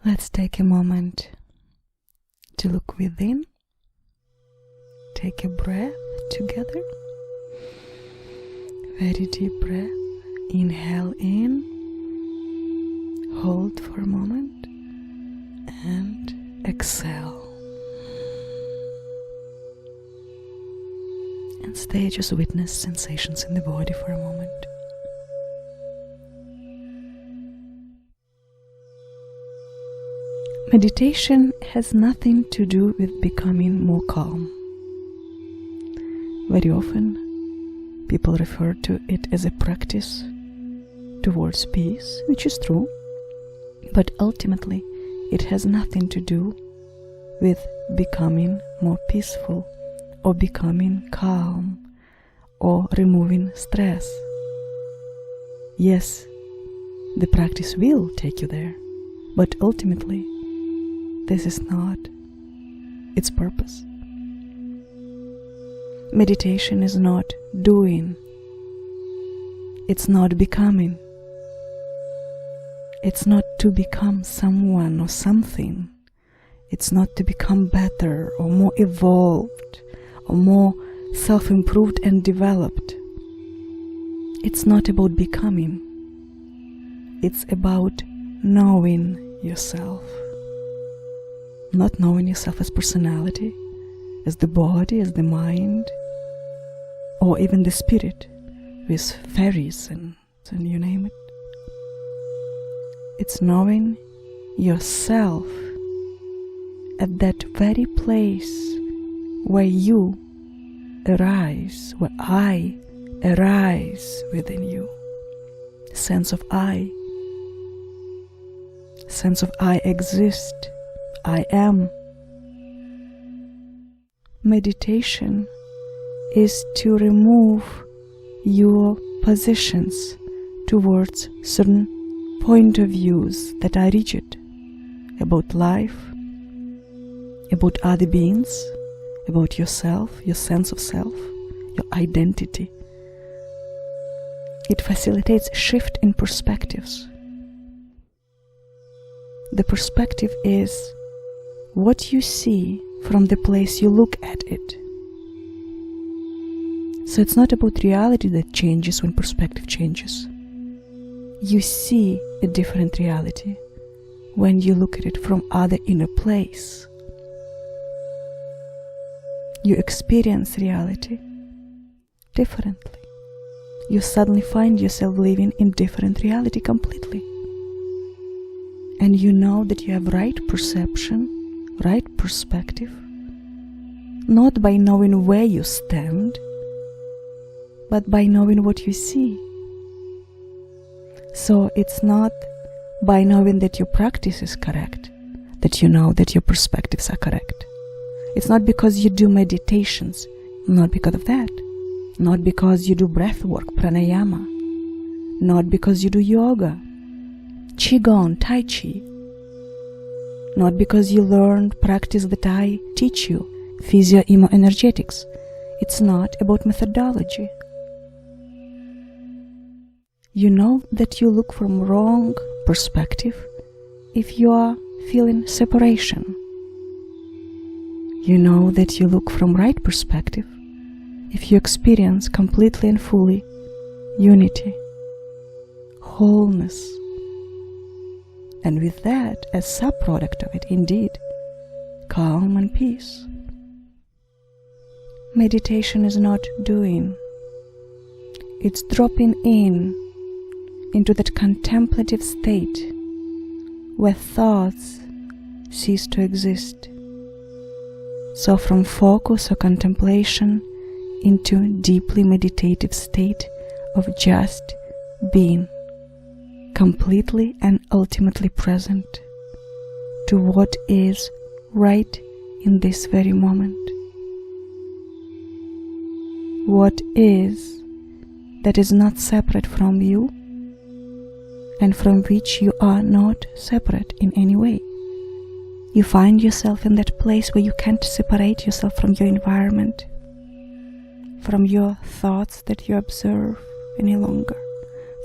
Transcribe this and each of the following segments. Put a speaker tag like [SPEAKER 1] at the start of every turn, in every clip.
[SPEAKER 1] Let's take a moment to look within. Take a breath together. Very deep breath. Inhale in. Hold for a moment. And exhale. And stay, just witness sensations in the body for a moment. Meditation has nothing to do with becoming more calm. Very often, people refer to it as a practice towards peace, which is true, but ultimately it has nothing to do with becoming more peaceful or becoming calm or removing stress. Yes, the practice will take you there, but ultimately this is not its purpose. Meditation is not doing. It's not becoming. It's not to become someone or something. It's not to become better or more evolved or more self-improved and developed. It's not about becoming. It's about knowing yourself. Not knowing yourself as personality, as the body, as the mind, or even the spirit with fairies and you name it. It's knowing yourself at that very place where you arise, where I arise within you. Sense of I exist. I am. Meditation is to remove your positions towards certain point of views that are rigid about life, about other beings, about yourself, your sense of self, your identity. It facilitates a shift in perspectives. The perspective is what you see from the place you look at it. So it's not about reality that changes when perspective changes. You see a different reality when you look at it from other inner place. You experience reality differently. You suddenly find yourself living in different reality completely. And you know that you have right perception, right perspective, not by knowing where you stand, but by knowing what you see. So it's not by knowing that your practice is correct, that you know that your perspectives are correct. It's not because you do meditations, not because of that. Not because you do breath work, pranayama. Not because you do yoga, qigong, tai chi. Not because you learned practice that I teach you, physio-emo-energetics. It's not about methodology. You know that you look from wrong perspective if you are feeling separation. You know that you look from right perspective if you experience completely and fully unity, wholeness, and with that, as sub-product of it, indeed, calm and peace. Meditation is not doing. It's dropping into that contemplative state where thoughts cease to exist. So from focus or contemplation into deeply meditative state of just being, completely and ultimately present to what is right in this very moment. What is that is not separate from you and from which you are not separate in any way. You find yourself in that place where you can't separate yourself from your environment, from your thoughts that you observe any longer.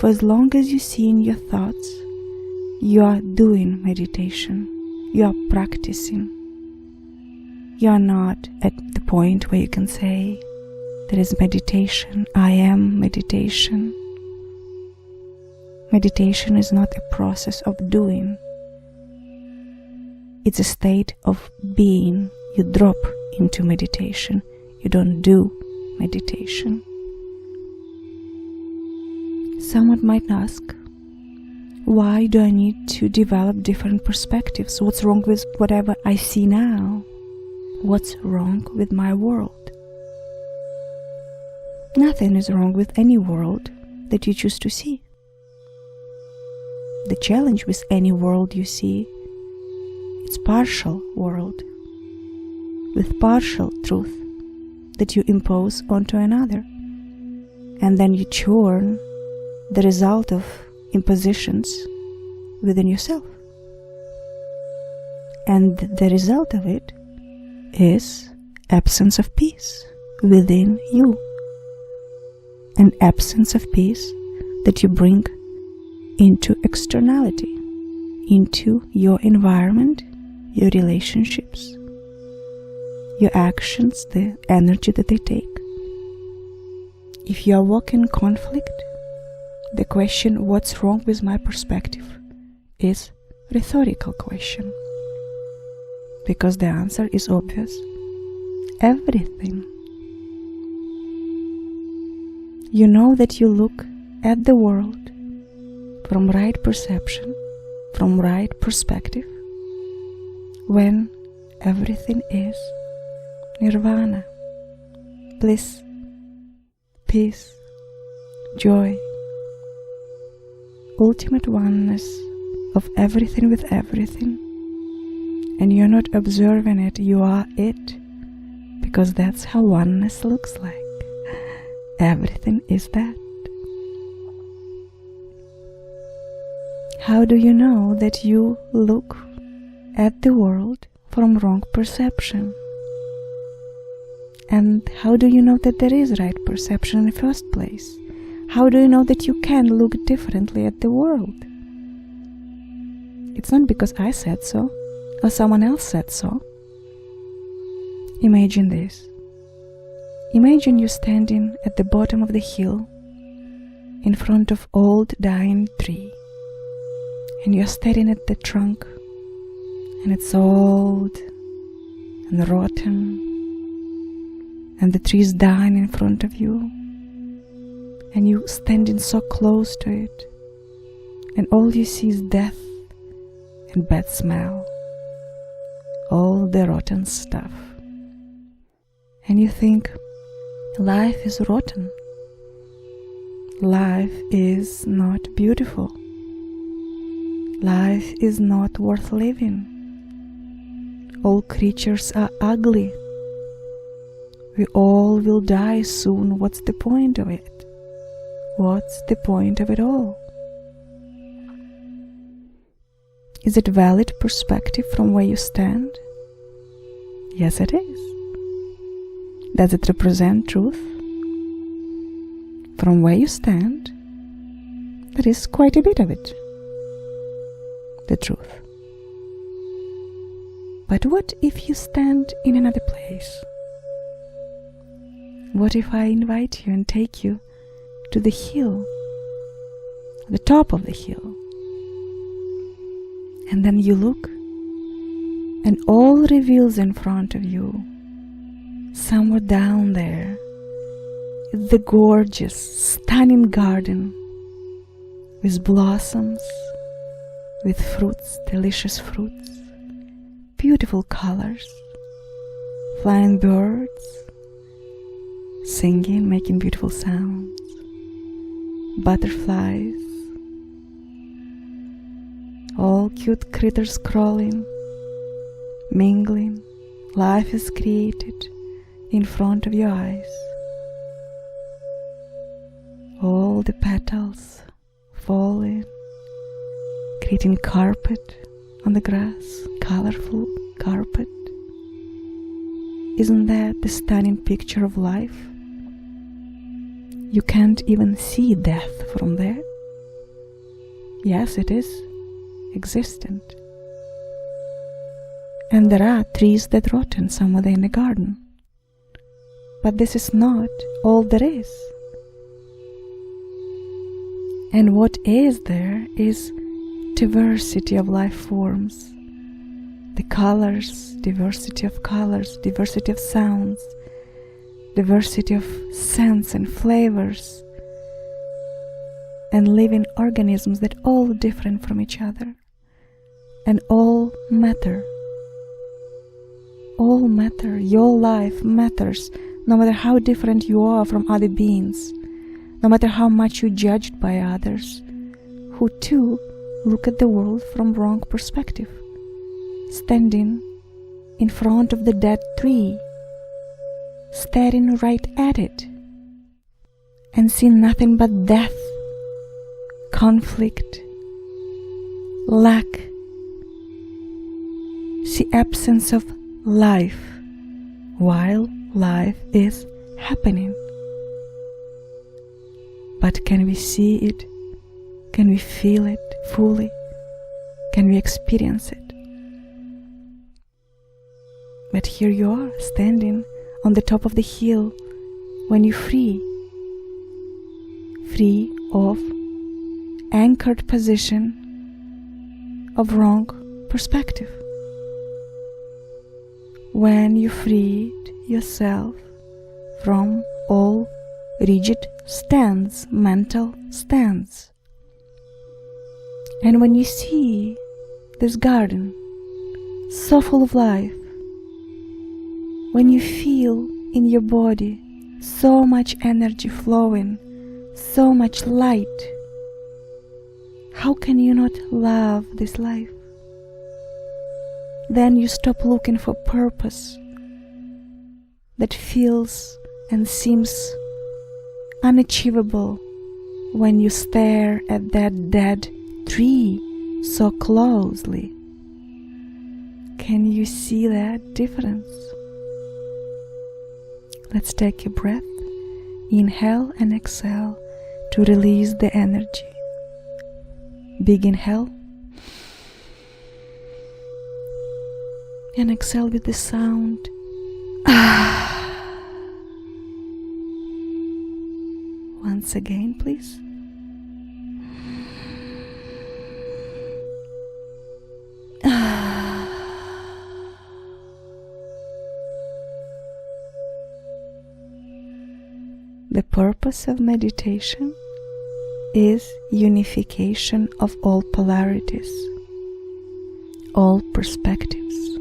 [SPEAKER 1] For as long as you see in your thoughts, You are doing meditation. You are practicing. You are not at the point where you can say, there is meditation, I am meditation. Meditation is not a process of doing. It's a state of being. You drop into meditation. You don't do meditation. Someone might ask, why do I need to develop different perspectives? What's wrong with whatever I see now? What's wrong with my world? Nothing is wrong with any world that you choose to see. The challenge with any world you see, it's partial world, with partial truth that you impose onto another. And then you churn the result of impositions within yourself. And the result of it is absence of peace within you. An absence of peace that you bring into externality, into your environment, your relationships, your actions, the energy that they take. If you are walking in conflict, the question, what's wrong with my perspective, is a rhetorical question. Because the answer is obvious. Everything. You know that you look at the world from right perception, from right perspective, when everything is nirvana, bliss, peace, joy, ultimate oneness of everything with everything. And you're not observing it, you are it, because that's how oneness looks like. Everything is that. How do you know that you look at the world from wrong perception? And how do you know that there is right perception in the first place? How do you know that you can look differently at the world? It's not because I said so, or someone else said so. Imagine this. Imagine you standing at the bottom of the hill in front of old dying tree, and you're staring at the trunk, and it's old and rotten, and the tree is dying in front of you, and you standing so close to it, and all you see is death and bad smell, all the rotten stuff. And you think, life is rotten. Life is not beautiful. Life is not worth living. All creatures are ugly. We all will die soon. What's the point of it? What's the point of it all? Is it valid perspective from where you stand? Yes, it is. Does it represent truth? From where you stand, there is quite a bit of it, the truth. But what if you stand in another place? What if I invite you and take you to the hill, the top of the hill, and then you look, and all reveals in front of you, somewhere down there, is the gorgeous, stunning garden with blossoms, with fruits, delicious fruits, beautiful colors, flying birds, singing, making beautiful sounds, butterflies, all cute critters crawling, mingling. Life is created in front of your eyes. All the petals falling, creating carpet on the grass, colorful carpet. Isn't that the stunning picture of life? You can't even see death from there. Yes, it is. existent. And there are trees that rotten somewhere in the garden. But this is not all there is. And what is there is diversity of life forms. The colors, diversity of sounds, diversity of scents and flavors, and living organisms that all different from each other, and all matter. All matter. Your life matters, no matter how different you are from other beings, no matter how much you're judged by others, who too look at the world from wrong perspective, standing in front of the dead tree, staring right at it, and see nothing but death, conflict, lack, see absence of life, while life is happening. But can we see it? Can we feel it fully? Can we experience it? But here you are, standing on the top of the hill, when you're free of anchored position of wrong perspective. When you freed yourself from all rigid stands, mental stands. And when you see this garden so full of life, when you feel in your body so much energy flowing, so much light, how can you not love this life? Then you stop looking for purpose that feels and seems unachievable when you stare at that dead tree so closely. Can you see that difference? Let's take a breath, inhale and exhale to release the energy. Big inhale and exhale with the sound. Once again, please. The purpose of meditation is unification of all polarities, all perspectives,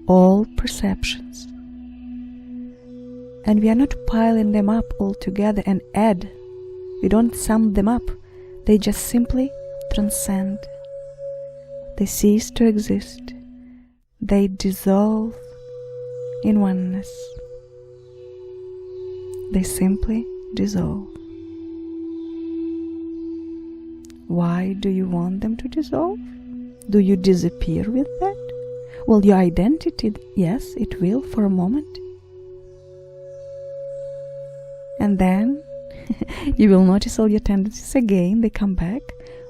[SPEAKER 1] all perceptions. And we are not piling them up all together and add. We don't sum them up. They just simply transcend. They cease to exist. They dissolve in oneness. They simply dissolve. Why do you want them to dissolve? Do you disappear with that? Well, your identity, yes, it will for a moment. And then you will notice all your tendencies again, they come back.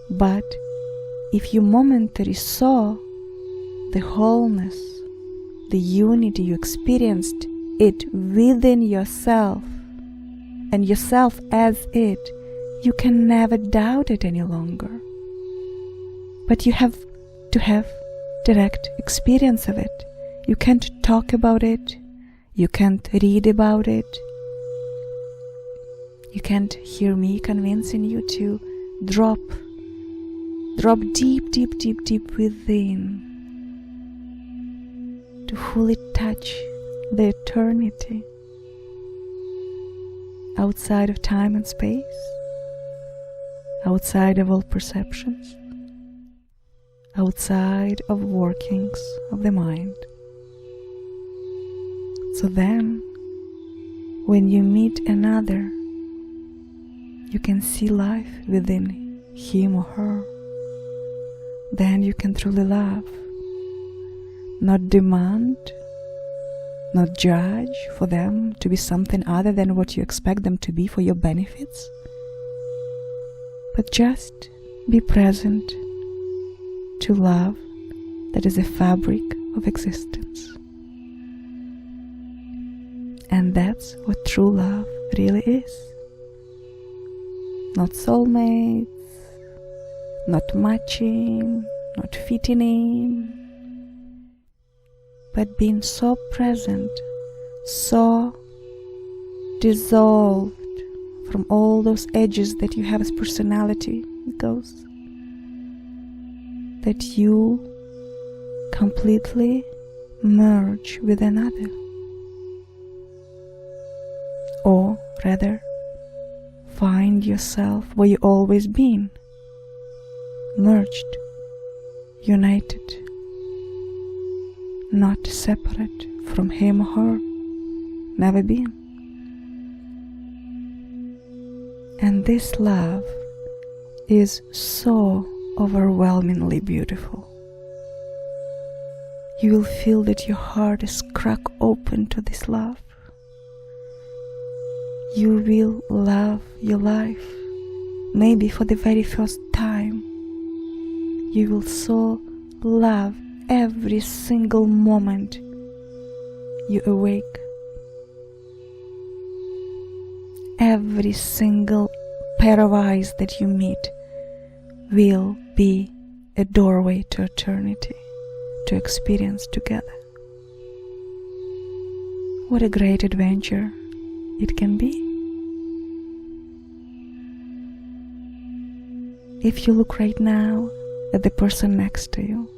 [SPEAKER 1] But if you momentarily saw the wholeness, the unity, you experienced it within yourself, and yourself as it, you can never doubt it any longer. But you have to have direct experience of it. You can't talk about it. You can't read about it. You can't hear me convincing you to drop deep, deep, deep, deep within, to fully touch the eternity outside of time and space, outside of all perceptions, outside of workings of the mind. So then, when you meet another, you can see life within him or her. Then you can truly love, not demand, not judge for them to be something other than what you expect them to be for your benefits, but just be present to love that is the fabric of existence. And that's what true love really is. Not soulmates, not matching, not fitting in, but being so present, so dissolved from all those edges that you have as personality goes, that you completely merge with another, or rather find yourself where you always been, merged, united, not separate from him or her, never been. And this love is so overwhelmingly beautiful. You will feel that your heart is cracked open to this love. You will love your life, maybe for the very first time. You will so love every single moment you awake. Every single pair of eyes that you meet will be a doorway to eternity, to experience together. What a great adventure it can be. If you look right now at the person next to you,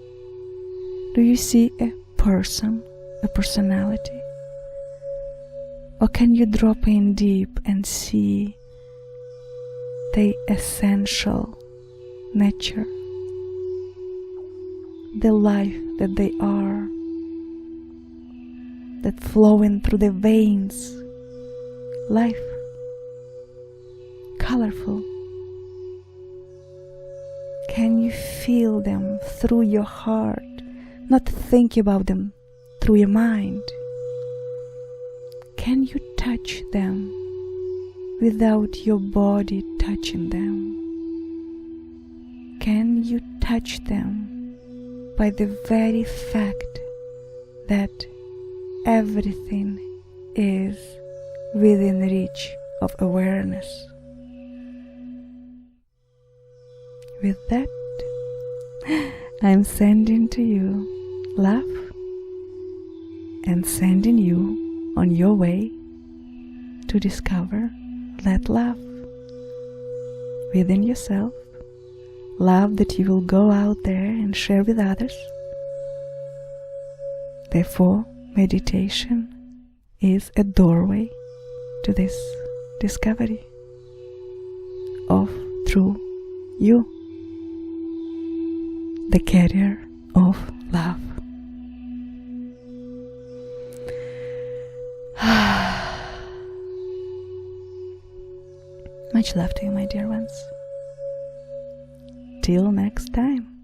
[SPEAKER 1] do you see a person, a personality? Or can you drop in deep and see the essential nature, the life that they are, that flowing through the veins, life, colorful. Can you feel them through your heart, not think about them through your mind? Can you touch them without your body touching them? Can you touch them by the very fact that everything is within reach of awareness? With that, I'm sending to you love and sending you on your way to discover that love within yourself, love that you will go out there and share with others. Therefore, meditation is a doorway to this discovery of true you, the carrier of love. Much love to you, my dear ones. Till next time.